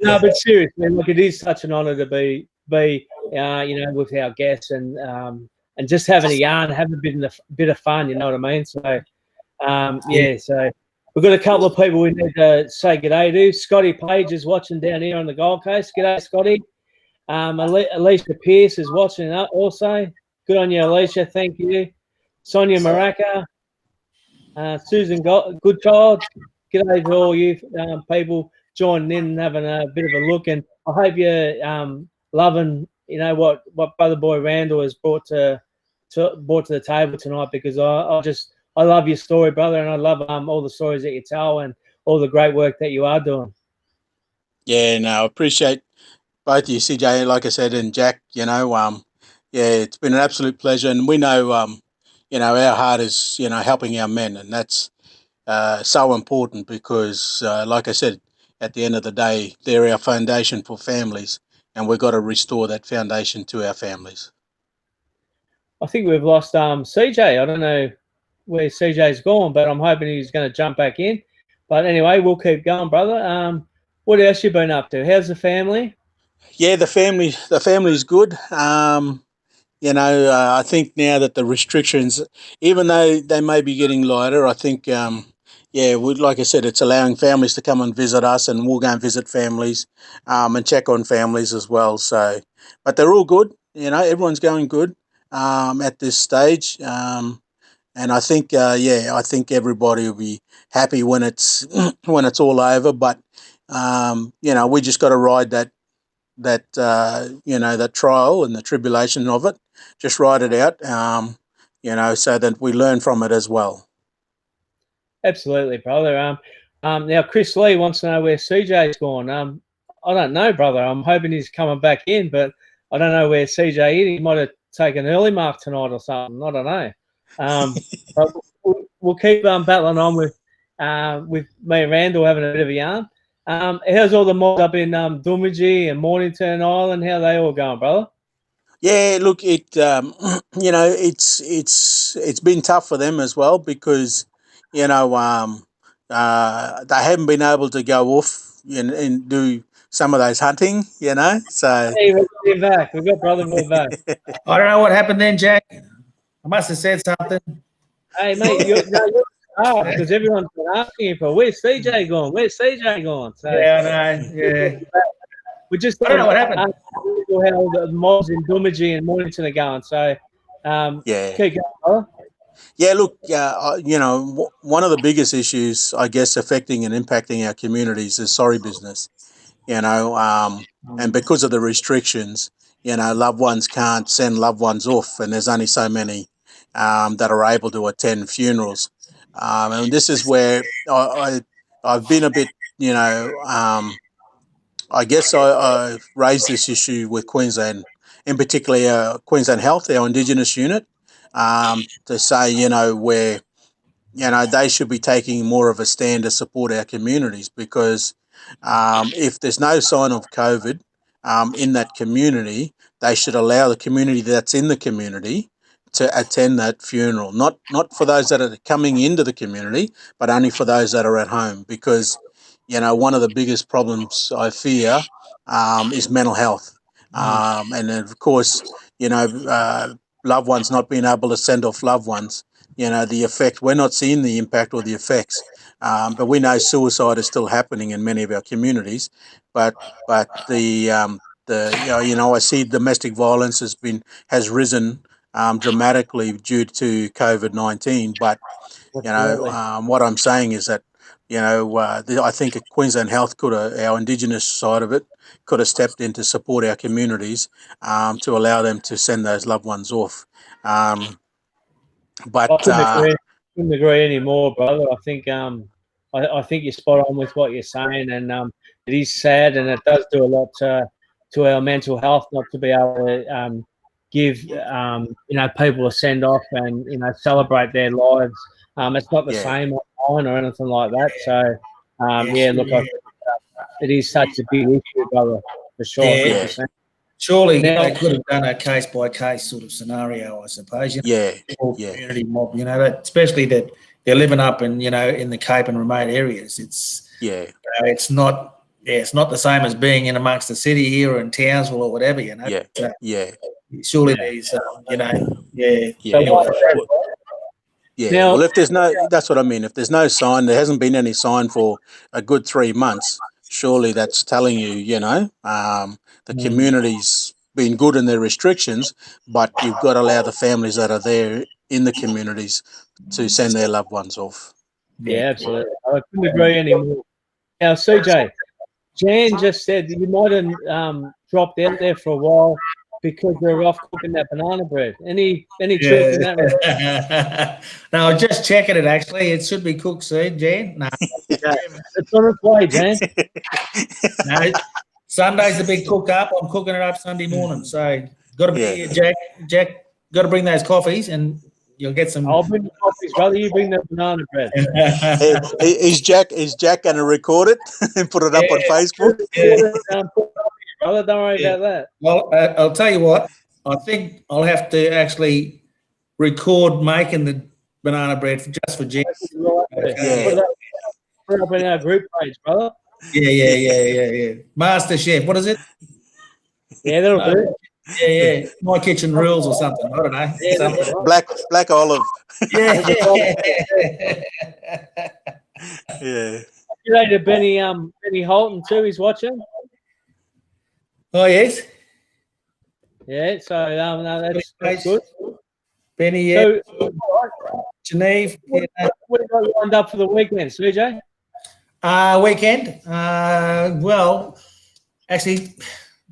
No, but seriously, look, it is such an honour to be with our guests and just having a yarn, have a bit of fun. You know what I mean? So so we've got a couple of people we need to say g'day to. Scotty Page is watching down here on the Gold Coast. G'day, Scotty. Alicia Pearce is watching also. Good on you, Alicia. Thank you. Sonia Maraca, Susan Goodchild. G'day to all you people joining in and having a bit of a look. And I hope you're loving, what Brother Boy Randall has brought to the table tonight, because I love your story, brother, and I love all the stories that you tell and all the great work that you are doing. Yeah, no, I appreciate both of you, CJ, like I said, and Jack. It's been an absolute pleasure, and we know, our heart is, helping our men, and that's so important, because, like I said, at the end of the day, they're our foundation for families, and we've got to restore that foundation to our families. I think we've lost CJ. I don't know where CJ's gone, but I'm hoping he's going to jump back in. But anyway, we'll keep going, brother. What else you been up to? How's the family? Yeah, the family's good. I think now that the restrictions, even though they may be getting lighter, I think, like I said, it's allowing families to come and visit us, and we'll go and visit families, and check on families as well. So, but they're all good. Everyone's going good at this stage. and I think I think everybody will be happy when it's when it's all over. But we just got to ride that trial and the tribulation of it. Just ride it out, so that we learn from it as well. Absolutely, brother. Now Chris Lee wants to know where CJ's gone. I don't know, brother. I'm hoping he's coming back in, but I don't know where CJ is. He might have taken early mark tonight or something. I don't know. But we'll keep battling on with me and Randall having a bit of a yarn. How's all the mods up in Doomadgee and Mornington Island? How are they all going, brother? Yeah, look, it's been tough for them as well because they haven't been able to go off and do some of those hunting. So Hey, we're back. We've got brother more back. I don't know what happened then, Jack. I must have said something. Hey, mate, you're because everyone's been asking you for where's CJ gone? Where's CJ gone? So Yeah, I know. Yeah. we just I don't know what happened. How the mobs in Doomadgee and Mornington are going. So keep going, brother. Yeah, look, one of the biggest issues, I guess, affecting and impacting our communities is sorry business. And because of the restrictions, loved ones can't send loved ones off, and there's only so many that are able to attend funerals. And this is where I've been a bit, I guess I raised this issue with Queensland, in particular Queensland Health, our Indigenous unit, to say, where they should be taking more of a stand to support our communities because if there's no sign of COVID in that community, they should allow the community that's in the community to attend that funeral. Not for those that are coming into the community, but only for those that are at home. Because one of the biggest problems I fear is mental health, and then of course loved ones not being able to send off loved ones. The effect, we're not seeing the impact or the effects, but we know suicide is still happening in many of our communities. But I see domestic violence has risen dramatically due to COVID-19. But what I'm saying is that I think Queensland Health our Indigenous side of it could have stepped in to support our communities to allow them to send those loved ones off. But I couldn't agree anymore, brother. I think I think you're spot on with what you're saying, and it is sad, and it does do a lot to our mental health not to be able to give people a send off and celebrate their lives. It's not the same online or anything like that. So look, it is such a big issue, brother, for sure. Yeah. Surely they could have done a case by case sort of scenario, I suppose. Community mob, especially that they're living up in in the Cape and remote areas. It's it's not the same as being in amongst the city here or in Townsville or whatever. Surely there's Well, if there's that's what I mean. If there's no sign, there hasn't been any sign for a good 3 months. Surely that's telling you, the community's been good in their restrictions, but you've got to allow the families that are there in the communities to send their loved ones off. Yeah, absolutely. I couldn't agree anymore. Now, CJ, Jan just said that you might have dropped out there for a while because you're off cooking that banana bread. Any truth in that? No, I was just checking it. Actually, it should be cooked soon, Jan. No, it's on its way, Jan. No, Sunday's the big cook up. I'm cooking it up Sunday morning. So got to be here, Jack. Jack, got to bring those coffees, and you'll get some. I'll bring the coffees, brother. You bring the banana bread. Is Jack going to record it and put it up on Facebook? Brother, don't worry about that. Well, I'll tell you what. I think I'll have to actually record making the banana bread just for Jack. Put it up in our group page, brother. Yeah. Master Chef. What is it? Yeah, that'll do. Yeah. My Kitchen Rules or something. I don't know. Yeah, Black olive. Yeah. G'day to Benny Holton too. He's watching. Oh yes. Yeah. So that's good. Benny. Yeah. Geneve. What have you got lined up for the weekend, CJ? Weekend. Well, actually,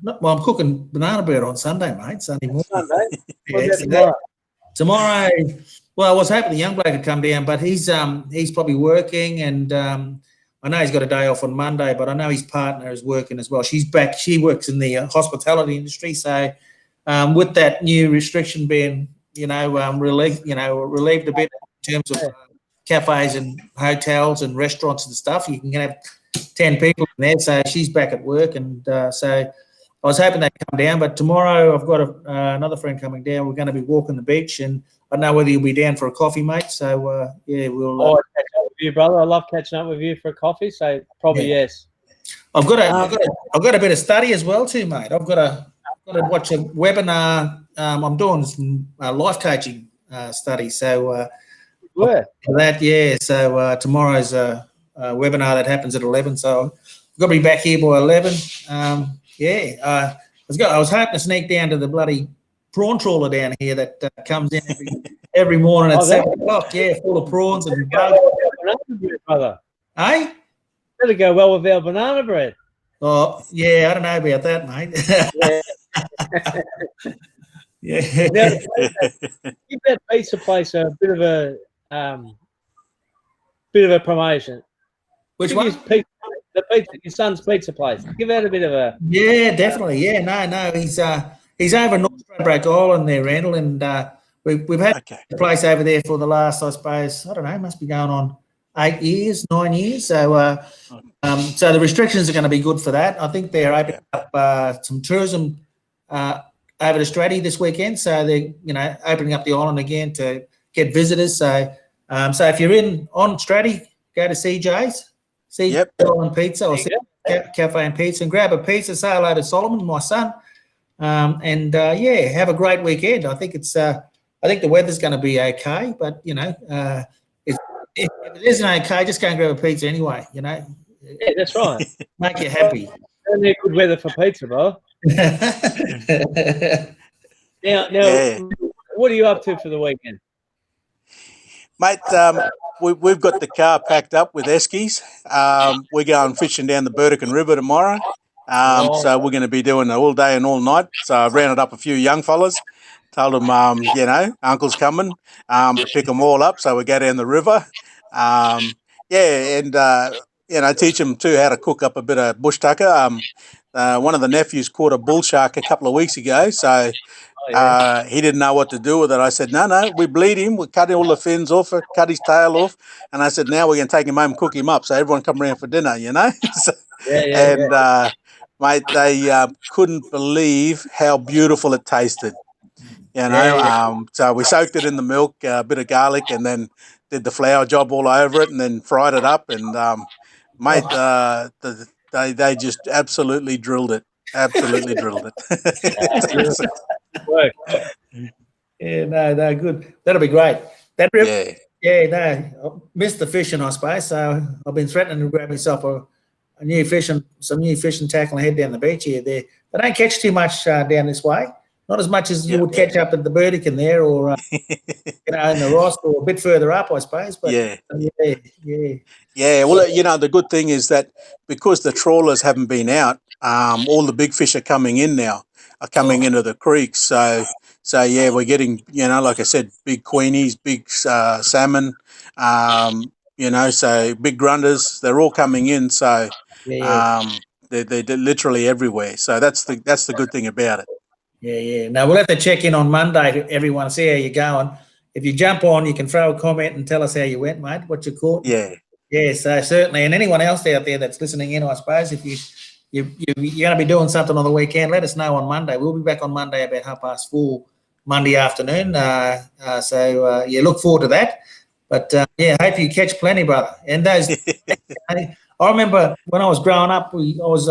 I'm cooking banana bread on Sunday, mate. Sunday morning. Sunday. What Yeah, about so tomorrow? tomorrow, well, I was hoping the young bloke would come down, but he's probably working, and I know he's got a day off on Monday, but I know his partner is working as well. She's back. She works in the hospitality industry, so with that new restriction being, relieved a bit in terms of cafes and hotels and restaurants and stuff, you can have 10 people in there. So she's back at work, and so I was hoping they'd come down, but tomorrow I've got another friend coming down. We're going to be walking the beach, and I don't know whether you'll be down for a coffee, mate. So yeah, we'll. I'll catch up with you, brother. I love catching up with you for a coffee. So probably yes. I've got a bit of study as well too, mate. I've got to watch a webinar. I'm doing some life coaching study, so that, yeah. So tomorrow's a webinar that happens at 11. So I've got to be back here by 11. I was hoping to sneak down to the bloody prawn trawler down here that comes in every morning at 7 o'clock. Yeah, full of prawns and bugs. Brother. Hey? That'll go well with our banana bread. Oh, yeah, I don't know about that, mate. Yeah. Now, give that pizza place a bit of a promotion. Which one? Your son's pizza place. Give that a bit of a. Yeah, definitely. Yeah, no. He's over North Stradbroke Island there, Randal, and we've had the place over there for the last, I suppose, I don't know, must be going on 9 years. So so the restrictions are going to be good for that. I think they're opening up some tourism over to Stratty this weekend, so they're opening up the island again to get visitors. So so if you're on Stratty, go to CJ's. Island Pizza or Cafe and Pizza, and grab a pizza. Say hello to Solomon, my son, and have a great weekend. I think the weather's going to be okay, but if it isn't okay, just go and grab a pizza anyway. Yeah, that's right. Make you happy. Don't need good weather for pizza, bro. Now, what are you up to for the weekend, mate? We've got the car packed up with eskies. We're going fishing down the Burdekin River tomorrow. So we're going to be doing it all day and all night. So I've rounded up a few young fellas, told them, Uncle's coming to pick them all up. So we go down the river. Teach them too how to cook up a bit of bush tucker. One of the nephews caught a bull shark a couple of weeks ago. So he didn't know what to do with it. I said, no, we bleed him. We cut all the fins off, cut his tail off. And I said, now we're going to take him home and cook him up. So everyone come around for dinner, mate, they couldn't believe how beautiful it tasted. So we soaked it in the milk, a bit of garlic, and then did the flour job all over it and then fried it up. And, they just absolutely drilled it. Absolutely drilled it. Yeah, no, good. That'll be great. That river, I missed the fishing, I suppose. So I've been threatening to grab myself some new fishing tackle and head down the beach here. They don't catch too much down this way. Not as much as you would catch up at the Burdekin there, or in the Ross, or a bit further up, I suppose. But yeah. Well, the good thing is that because the trawlers haven't been out, all the big fish are coming in now. Are coming into the creeks. So we're getting, like I said, big queenies, big salmon, so big grunters. They're all coming in. So they're literally everywhere. So that's the good thing about it. Yeah. Now we'll have to check in on Monday. Everyone, see how you're going. If you jump on, you can throw a comment and tell us how you went, mate. What you caught. Yeah. So certainly, and anyone else out there that's listening in, I suppose, if you're going to be doing something on the weekend, let us know on Monday. We'll be back on Monday about 4:30 Monday afternoon. Look forward to that. But hope you catch plenty, brother. And those, I remember when I was growing up, I was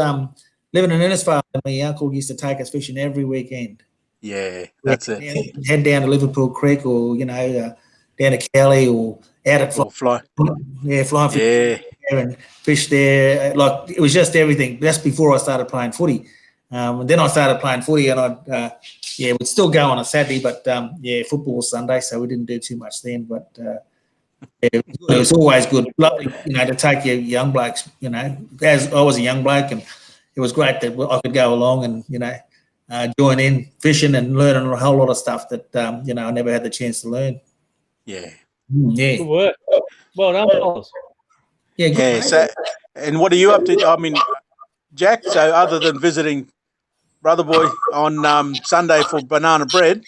living in Innisfail, and my uncle used to take us fishing every weekend. Yeah, that's it. Head down to Liverpool Creek, or down to Kelly, or out at Fly. Flying fish and fish there. Like, it was just everything. That's before I started playing footy. And then I started playing footy, and we'd still go on a Saturday, but football was Sunday, so we didn't do too much then. But It was always good, lovely, to take your young blokes. As I was a young bloke, and it was great that I could go along and join in fishing and learning a whole lot of stuff that I never had the chance to learn. Yeah. Yeah. Good work. Well done, fellas. Yeah. Good, Yeah. mate. So, and what are you up to? I mean, Jack. So, other than visiting Brother Boy on Sunday for banana bread.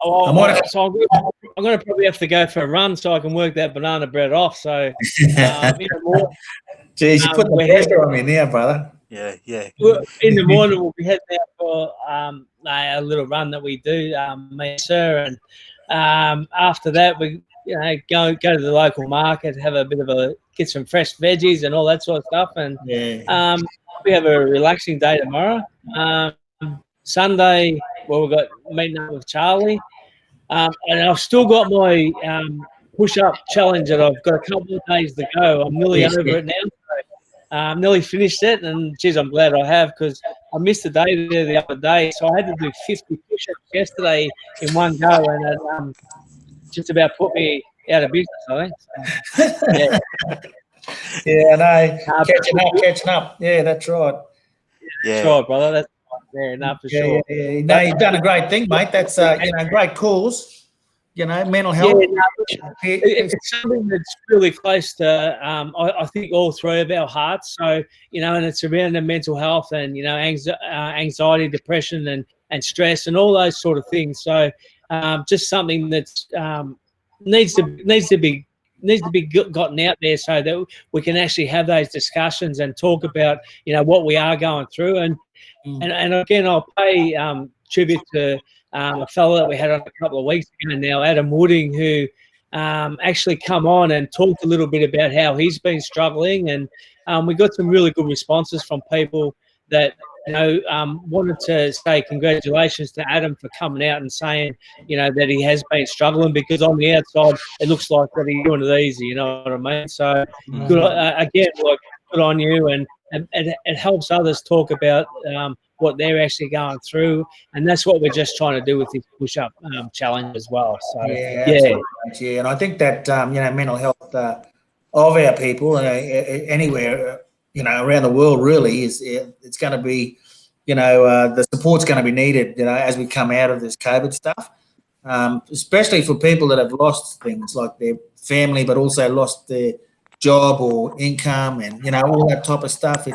I'm going to probably have to go for a run so I can work that banana bread off. So, in the morning, Geez, you put the pressure on me now, brother. Yeah. In the morning, we'll be heading out for a little run that we do, me and Sir, and after that, we go to the local market, have a bit of get some fresh veggies and all that sort of stuff, and we have a relaxing day tomorrow. Sunday, we've got meeting up with Charlie. And I've still got my push-up challenge that I've got a couple of days to go. I'm nearly over it now. So, nearly finished it, and geez, I'm glad I have, because I missed a day there the other day. So I had to do 50 push-ups yesterday in one go, and it just about put me out of business, I think. So, yeah. Yeah, no, catching up. Yeah, that's right. Yeah. That's right, brother. That's right. Yeah, for sure. Yeah. No, you've done a great thing, mate. That's great cause. Mental health. Yeah, it's something that's really close to, I think, all three of our hearts. So, and it's around the mental health and, anxiety, depression, and stress and all those sort of things. So, just something that's needs to be gotten out there so that we can actually have those discussions and talk about, what we are going through. And again, I'll pay tribute to a fellow that we had on a couple of weeks ago now, Adam Wooding, who actually come on and talked a little bit about how he's been struggling. And we got some really good responses from people that, wanted to say congratulations to Adam for coming out and saying, that he has been struggling, because on the outside, it looks like that he's doing it easy, you know what I mean? So, good, again, good on you. And it helps others talk about what they're actually going through, and that's what we're just trying to do with this push-up challenge as well. So yeah, and I think that mental health of our people anywhere around the world really it's going to be the support's going to be needed as we come out of this COVID stuff, especially for people that have lost things like their family, but also lost their job or income and all that type of stuff.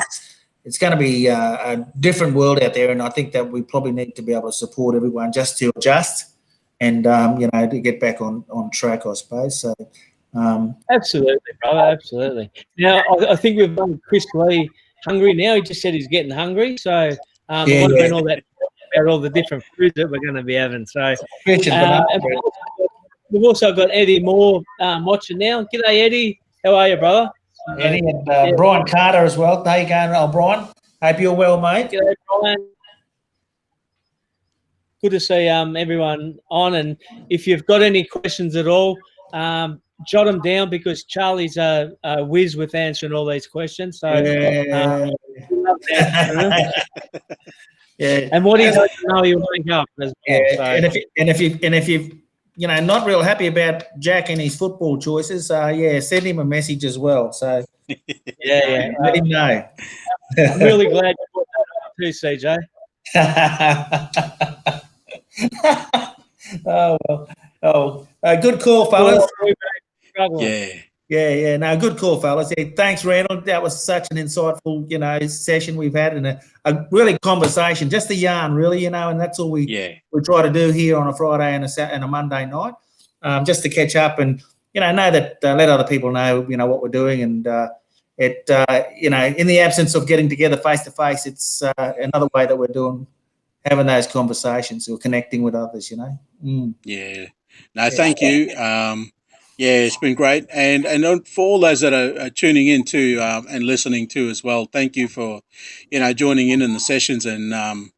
It's going to be a different world out there, and I think that we probably need to be able to support everyone just to adjust and to get back on track, I suppose. So absolutely, brother, absolutely. Now I think we've done Chris Lee hungry now. He just said he's getting hungry, so wondering all that about all the different foods that we're going to be having. So we've also got Eddie Moore watching now. G'day, Eddie. How are you, brother? Eddie and Brian Carter as well. How you going, Brian? Hope you're well, mate. G'day, Brian. Good to see everyone on. And if you've got any questions at all, jot them down, because Charlie's a whiz with answering all these questions. So, and what he doesn't know, he won't go as well. So. And if you've not real happy about Jack and his football choices, send him a message as well. So let him know. I'm really glad you brought that up too, CJ. Good call, fellas. No, good call, fellas. Yeah, thanks, Randal. That was such an insightful, session we've had, and a really conversation, just a yarn, really, and that's all we try to do here on a Friday and a Monday night, just to catch up and know that let other people know what we're doing, and in the absence of getting together face to face, it's another way that we're having those conversations or connecting with others. Thank you. It's been great, and for all those that are tuning in too and listening to as well, thank you for joining in the sessions, and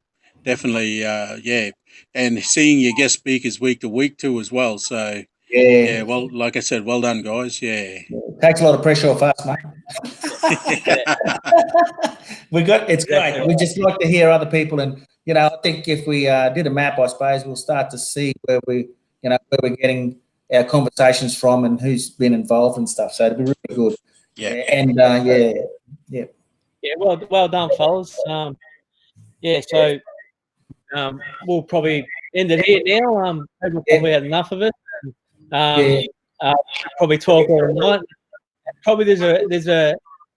definitely and seeing your guest speakers week to week too as well. So well, like I said, well done, guys. It takes a lot of pressure off us, mate. It's great. We just like to hear other people, and I think if we did a map, I suppose we'll start to see where we're getting our conversations from and who's been involved and stuff. So it'd be really good. Yeah. And Yeah, well done, fellas. So we'll probably end it here now. People probably had enough of it. Probably talk all night. Probably there's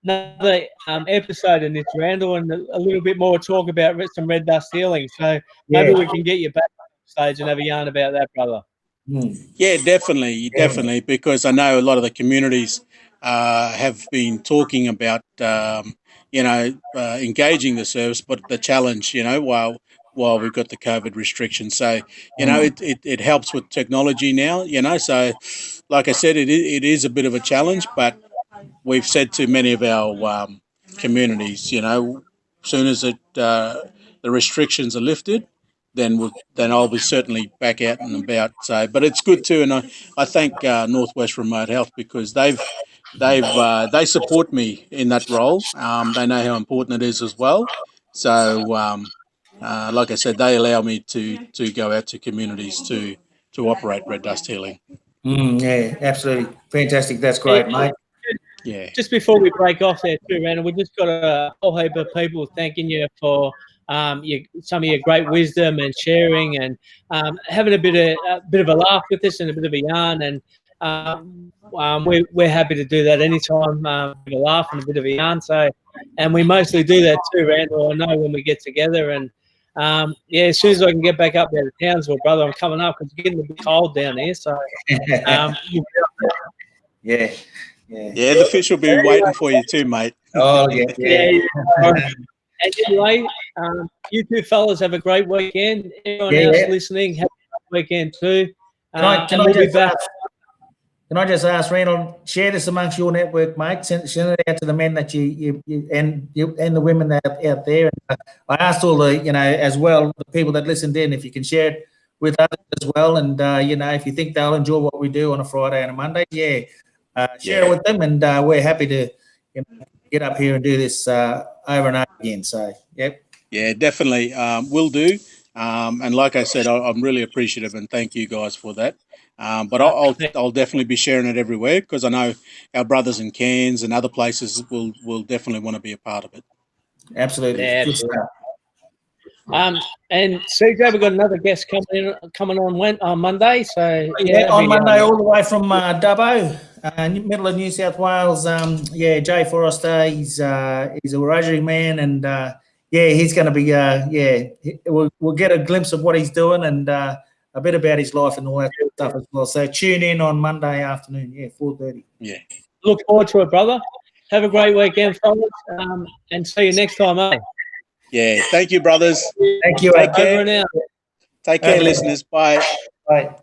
another episode in this, Randall, and a little bit more talk about some red dust healing. So maybe we can get you back on stage and have a yarn about that, brother. Yeah, definitely, because I know a lot of the communities have been talking about, engaging the service, but the challenge, while we've got the COVID restrictions. So, it helps with technology now, so like I said, it is a bit of a challenge, but we've said to many of our communities, as soon as the restrictions are lifted, then I'll be certainly back out and about. So, but it's good too, and I thank Northwest Remote Health because they support me in that role. They know how important it is as well. So, like I said, they allow me to go out to communities to operate red dust healing. Yeah, absolutely fantastic. That's great, mate. Yeah. Just before we break off there too, Randall, we just got a whole heap of people thanking you for some of your great wisdom and sharing and having a bit of a laugh with us and a bit of a yarn. And we're happy to do that anytime. A bit of a laugh and a bit of a yarn. So, and we mostly do that too, Randall. I know when we get together. And as soon as I can get back up there to Townsville, brother, I'm coming up because it's getting a bit cold down there. So, Yeah, the fish will be waiting for you too, mate. Oh, yeah. And anyway, you two fellas have a great weekend. Everyone else listening, have a great weekend too. Can I just ask, Randall, share this amongst your network, mate. Send it out to the men that you and the women that are out there. And, I asked all the, as well, the people that listened in, if you can share it with others as well. And, if you think they'll enjoy what we do on a Friday and a Monday, share it with them. And we're happy to get up here and do this over and over again. So, yep. Yeah, definitely. Will do. And like I said, I'm really appreciative and thank you guys for that. But I'll definitely be sharing it everywhere because I know our brothers in Cairns and other places will definitely want to be a part of it. Absolutely. Yeah, and CJ, we've got another guest coming on Monday. So on Monday, all the way from Dubbo, middle of New South Wales. Jay Forrester. He's a Wiradjuri man, and he's going to be we'll get a glimpse of what he's doing and a bit about his life and all that stuff as well. So tune in on Monday afternoon, 4:30. Yeah. Look forward to it, brother. Have a great weekend, fellas, and see you next time, eh? Yeah, thank you, brothers. Thank you. Take care. Take care, listeners. Bye. Bye.